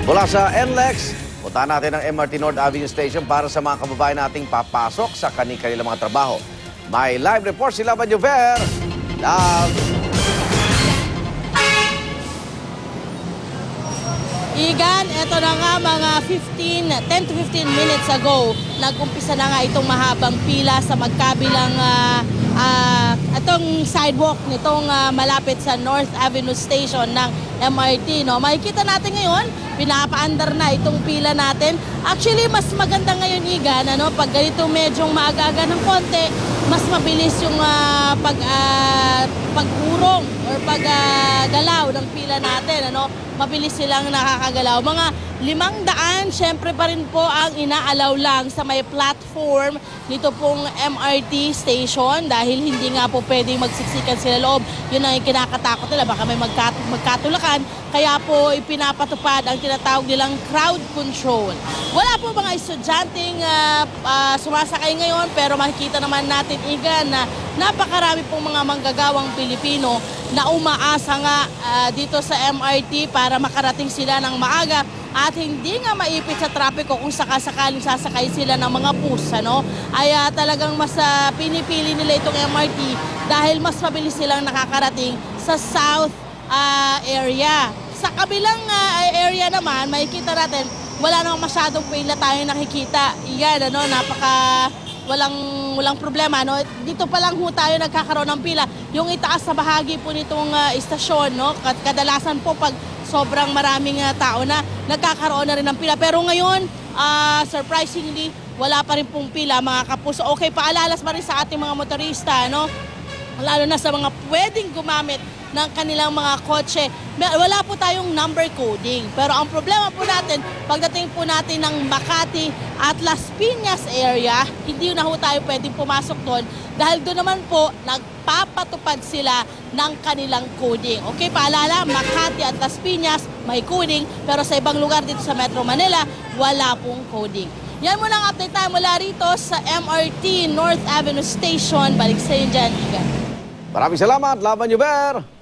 Mula sa NLEX, punta natin ang MRT North Avenue Station para sa mga kababayan nating papasok sa kanilang mga trabaho. May live report si Laban Juver. Igan, eto na nga mga 10 to 15 minutes ago, nag-umpisa na nga itong mahabang pila sa magkabilang itong sidewalk nitong malapit sa North Avenue Station ng MRT. No? Makikita natin ngayon, pinapaandar na itong pila natin. Actually, mas maganda ngayon, Igan, pag ganito medyo maaga-aga ng konti, mas mabilis yung pag-urong or pag-galaw ng pila natin. Mabilis silang nakakagalaw. Mga 500, syempre pa rin po ang inaalaw lang sa may platform nito pong MRT station dahil hindi nga po pwedeng magsiksikan sila loob. Yun ang kinakatakot nila, baka may magkatulakan. Kaya po ipinapatupad ang tinatawag nilang crowd control. Wala po mga estudyanteng sumasakay ngayon, pero makikita naman natin, Igan, na napakarami pong mga manggagawang Pilipino na umaasa nga dito sa MRT para makarating sila ng maaga at hindi nga maipit sa trapiko kung sakasakaling sasakay sila ng mga bus. Ay talagang mas pinipili nila itong MRT dahil mas mabilis silang nakakarating sa south area. Sa kabilang area naman, makikita natin, wala namang masyadong pila tayo nakikita. Iyan, walang problema. Dito pa lang tayo nagkakaroon ng pila. Yung itaas na bahagi po nitong istasyon, kadalasan po pag sobrang maraming tao na, nagkakaroon na rin ng pila. Pero ngayon, surprisingly, wala pa rin pong pila, mga kapuso. Okay, paalalas pa rin sa ating mga motorista, lalo na sa mga pwedeng gumamit ng kanilang mga kotse. Wala po tayong number coding. Pero ang problema po natin, pagdating po natin ng Makati at Las Piñas area, hindi na po tayo pwedeng pumasok doon dahil doon naman po nagpapatupad sila ng kanilang coding. Okay, paalala, Makati at Las Piñas may coding, pero sa ibang lugar dito sa Metro Manila, wala pong coding. Yan muna ang update tayo mula rito sa MRT North Avenue Station. Balik sa inyo dyan, Igan. Maraming salamat, Laban Juver.